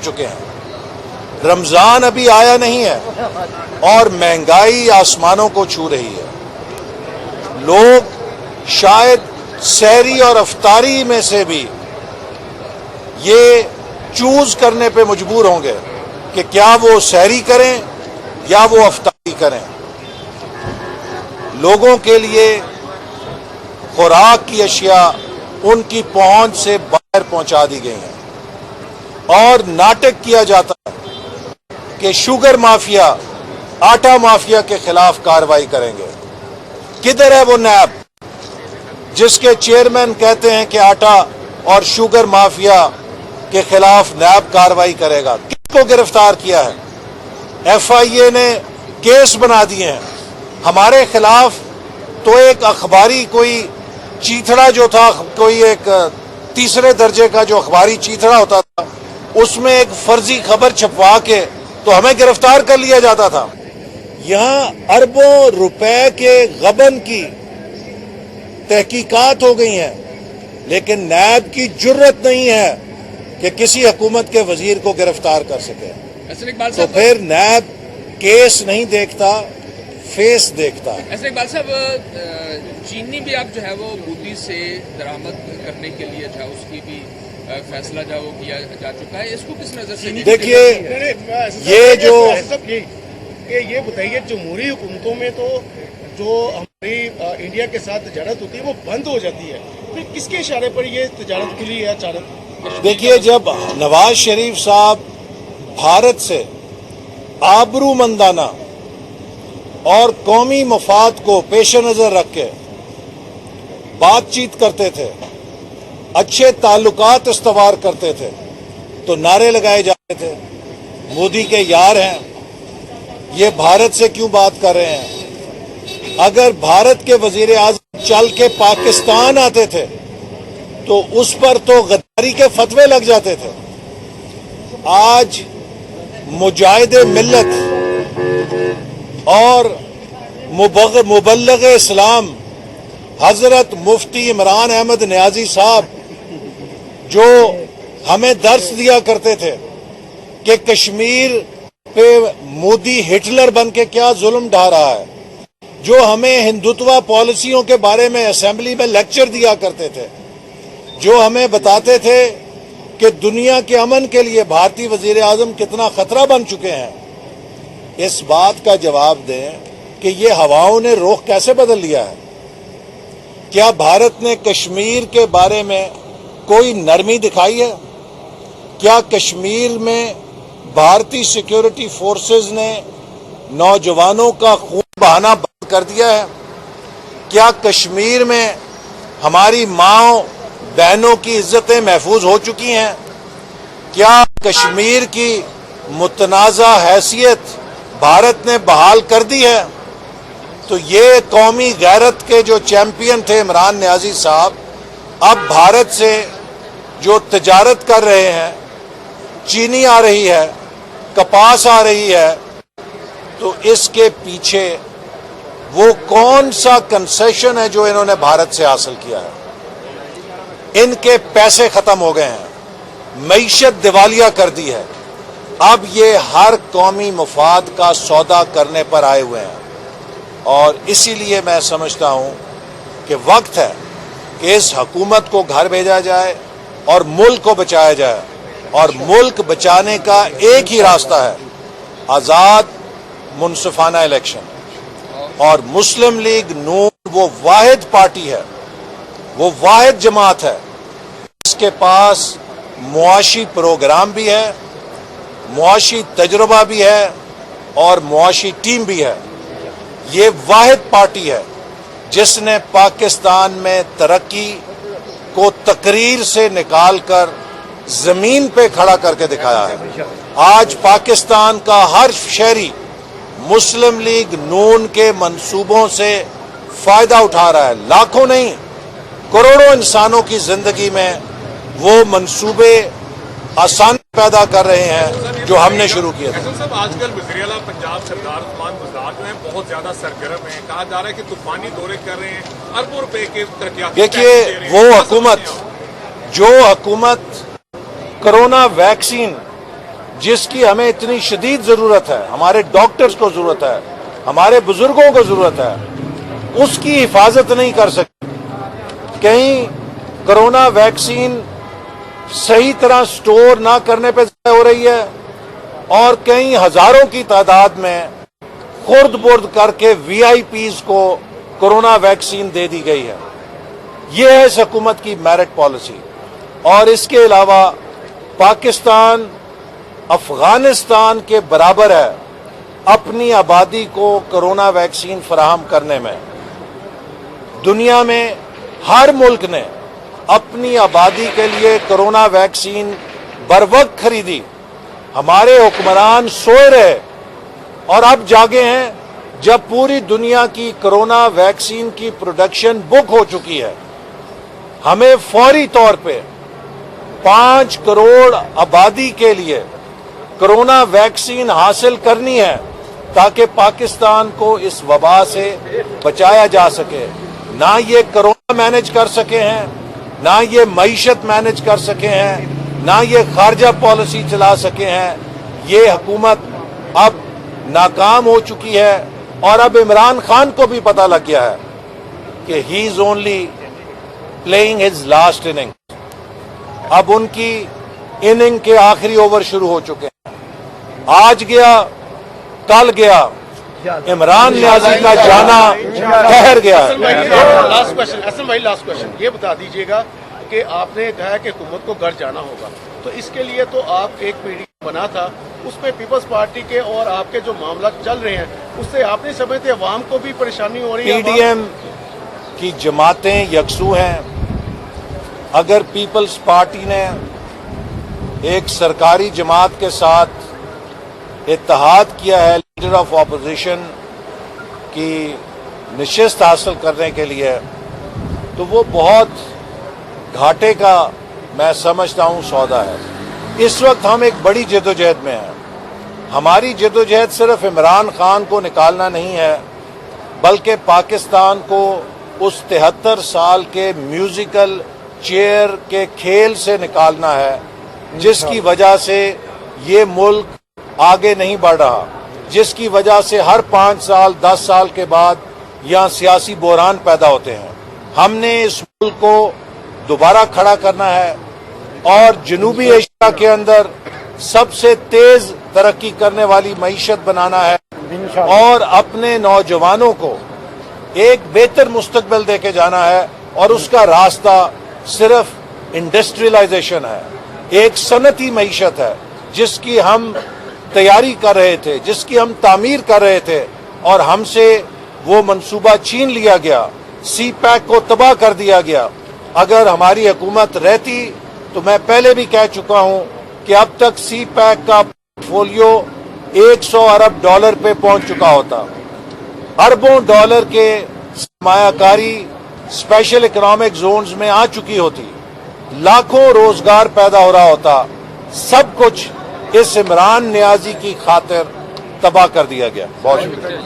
چکے ہیں، رمضان ابھی آیا نہیں ہے اور مہنگائی آسمانوں کو چھو رہی ہے۔ لوگ شاید سحری اور افطاری میں سے بھی یہ چوز کرنے پہ مجبور ہوں گے کہ کیا وہ سحری کریں یا وہ افطاری کریں۔ لوگوں کے لیے خوراک کی اشیاء ان کی پہنچ سے باہر پہنچا دی گئی ہیں اور ناٹک کیا جاتا ہے کہ شوگر مافیا آٹا مافیا کے خلاف کارروائی کریں گے۔ کدھر ہے وہ نیب جس کے چیئرمین کہتے ہیں کہ آٹا اور شوگر مافیا کے خلاف نیب کارروائی کرے گا؟ کس کو گرفتار کیا ہے؟ ایف آئی اے نے کیس بنا دیے ہیں ہمارے خلاف۔ تو ایک اخباری کوئی چیتھڑا جو تھا، کوئی ایک تیسرے درجے کا جو اخباری چیتھڑا ہوتا تھا، اس میں ایک فرضی خبر چھپوا کے تو ہمیں گرفتار کر لیا جاتا تھا۔ یہاں اربوں روپے کے غبن کی تحقیقات ہو گئی ہیں، لیکن نیب کی جرت نہیں ہے کہ کسی حکومت کے وزیر کو گرفتار کر سکے۔ تو پھر نیب کیس نہیں دیکھتا، فیس دیکھتا ہے۔ ایسے اقبال صاحب، چینی بھی اب جو ہے وہ مودی سے درآمد کرنے کے لیے جو ہے اس کی بھی فیصلہ جو وہ کیا جا چکا ہے، اس کو کس نظر سے دیکھیے یہ جو یہ بتائیے، جمہوری حکومتوں میں تو جو ہماری انڈیا کے ساتھ تجارت ہوتی ہے وہ بند ہو جاتی ہے، پھر کس کے اشارے پر یہ تجارت کھلی ہے اچانک؟ دیکھیے، جب نواز شریف صاحب بھارت سے آبرو مندانہ اور قومی مفاد کو پیش نظر رکھ کے بات چیت کرتے تھے، اچھے تعلقات استوار کرتے تھے، تو نعرے لگائے جاتے تھے مودی کے یار ہیں، یہ بھارت سے کیوں بات کر رہے ہیں؟ اگر بھارت کے وزیر اعظم چل کے پاکستان آتے تھے تو اس پر تو غداری کے فتوے لگ جاتے تھے۔ آج مجاہد ملت اور مبلغ اسلام حضرت مفتی عمران احمد نیازی صاحب جو ہمیں درس دیا کرتے تھے کہ کشمیر پہ مودی ہٹلر بن کے کیا ظلم ڈھا رہا ہے، جو ہمیں ہندوتوا پالیسیوں کے بارے میں اسمبلی میں لیکچر دیا کرتے تھے، جو ہمیں بتاتے تھے کہ دنیا کے امن کے لیے بھارتی وزیر اعظم کتنا خطرہ بن چکے ہیں، اس بات کا جواب دیں کہ یہ ہواؤں نے رخ کیسے بدل لیا ہے؟ کیا بھارت نے کشمیر کے بارے میں کوئی نرمی دکھائی ہے؟ کیا کشمیر میں بھارتی سیکیورٹی فورسز نے نوجوانوں کا خون بہانا بند کر دیا ہے؟ کیا کشمیر میں ہماری ماؤں بہنوں کی عزتیں محفوظ ہو چکی ہیں؟ کیا کشمیر کی متنازع حیثیت بھارت نے بحال کر دی ہے؟ تو یہ قومی غیرت کے جو چیمپئن تھے عمران نیازی صاحب، اب بھارت سے جو تجارت کر رہے ہیں، چینی آ رہی ہے، کپاس آ رہی ہے، تو اس کے پیچھے وہ کون سا کنسیشن ہے جو انہوں نے بھارت سے حاصل کیا ہے؟ ان کے پیسے ختم ہو گئے ہیں، معیشت دیوالیہ کر دی ہے، اب یہ ہر قومی مفاد کا سودا کرنے پر آئے ہوئے ہیں، اور اسی لیے میں سمجھتا ہوں کہ وقت ہے کہ اس حکومت کو گھر بھیجا جائے اور ملک کو بچایا جائے، اور ملک بچانے کا ایک ہی راستہ ہے، آزاد منصفانہ الیکشن۔ اور مسلم لیگ نون وہ واحد پارٹی ہے، وہ واحد جماعت ہے جس کے پاس معاشی پروگرام بھی ہے، معاشی تجربہ بھی ہے اور معاشی ٹیم بھی ہے۔ یہ واحد پارٹی ہے جس نے پاکستان میں ترقی کو تقریر سے نکال کر زمین پہ کھڑا کر کے دکھایا ہے۔ آج پاکستان کا ہر شہری مسلم لیگ نون کے منصوبوں سے فائدہ اٹھا رہا ہے، لاکھوں نہیں کروڑوں انسانوں کی زندگی میں وہ منصوبے آسان پیدا کر رہے ہیں جو ہم نے شروع کیے تھے۔ صاحب، آج کل وزیر اعلیٰ پنجاب سردار عثمان بزدار جو ہیں بہت زیادہ سرگرم ہیں، کہا جا رہا ہے کہ طوفانی دورے کر رہے ہیں، اربوں روپے کے ترقیاتی دیکھیے، وہ حکومت جو حکومت کرونا ویکسین جس کی ہمیں اتنی شدید ضرورت ہے، ہمارے ڈاکٹرز کو ضرورت ہے، ہمارے بزرگوں کو ضرورت ہے، اس کی حفاظت نہیں کر سکتے. کہیں کرونا ویکسین صحیح طرح سٹور نہ کرنے پہ ضائع ہو رہی ہے، اور کئی ہزاروں کی تعداد میں خرد برد کر کے وی آئی پیز کو کرونا ویکسین دے دی گئی ہے. یہ ہے اس حکومت کی میرٹ پالیسی. اور اس کے علاوہ پاکستان افغانستان کے برابر ہے اپنی آبادی کو کرونا ویکسین فراہم کرنے میں. دنیا میں ہر ملک نے اپنی آبادی کے لیے کرونا ویکسین بروقت خریدی. ہمارے حکمران سوئے رہے اور اب جاگے ہیں جب پوری دنیا کی کرونا ویکسین کی پروڈکشن بک ہو چکی ہے. ہمیں فوری طور پہ 5 کروڑ آبادی کے لیے کرونا ویکسین حاصل کرنی ہے تاکہ پاکستان کو اس وبا سے بچایا جا سکے. نہ یہ کرونا مینج کر سکے ہیں، نہ یہ معیشت مینج کر سکے ہیں، نہ یہ خارجہ پالیسی چلا سکے ہیں. یہ حکومت اب ناکام ہو چکی ہے، اور اب عمران خان کو بھی پتہ لگ گیا ہے کہ he is only playing his last inning. اب ان کی اننگ کے آخری اوور شروع ہو چکے ہیں. آج گیا کل گیا، عمران نیازی کا جانا ٹھہر گیا ہے. حسن بھائی لاسٹ کوشچن یہ بتا دیجیے گا کہ آپ نے کہا کہ حکومت کو گھر جانا ہوگا، تو اس کے لیے تو آپ ایک پی ڈی ایم بنا تھا، اس میں پیپلز پارٹی کے اور آپ کے جو معاملات چل رہے ہیں اس سے آپ نہیں سمجھتے عوام کو بھی پریشانی ہو رہی ہے؟ پی ڈی ایم کی جماعتیں یکسو ہیں. اگر پیپلز پارٹی نے ایک سرکاری جماعت کے ساتھ اتحاد کیا ہے لیڈر آف اپوزیشن کی نشست حاصل کرنے کے لیے، تو وہ بہت گھاٹے کا میں سمجھتا ہوں سودا ہے. اس وقت ہم ایک بڑی جدوجہد میں ہیں. ہماری جدوجہد صرف عمران خان کو نکالنا نہیں ہے، بلکہ پاکستان کو اس 73 سال کے میوزیکل چیئر کے کھیل سے نکالنا ہے جس کی وجہ سے یہ ملک آگے نہیں بڑھ رہا، جس کی وجہ سے ہر 5 سال 10 سال کے بعد یہاں سیاسی بحران پیدا ہوتے ہیں. ہم نے اس ملک کو دوبارہ کھڑا کرنا ہے اور جنوبی ایشیا کے اندر سب سے تیز ترقی کرنے والی معیشت بنانا ہے، اور اپنے نوجوانوں کو ایک بہتر مستقبل دے کے جانا ہے. اور اس کا راستہ صرف انڈسٹریلائزیشن ہے، ایک صنعتی معیشت ہے جس کی ہم تیاری کر رہے تھے، جس کی ہم تعمیر کر رہے تھے، اور ہم سے وہ منصوبہ چھین لیا گیا. سی پیک کو تباہ کر دیا گیا. اگر ہماری حکومت رہتی تو میں پہلے بھی کہہ چکا ہوں کہ اب تک سی پیک کا پورٹ فولیو $100 ارب پہ پہنچ چکا ہوتا. اربوں ڈالر کے سرمایہ کاری اسپیشل اکنامک زونز میں آ چکی ہوتی، لاکھوں روزگار پیدا ہو رہا ہوتا. سب کچھ اس عمران نیازی کی خاطر تباہ کر دیا گیا. بہت شکریہ.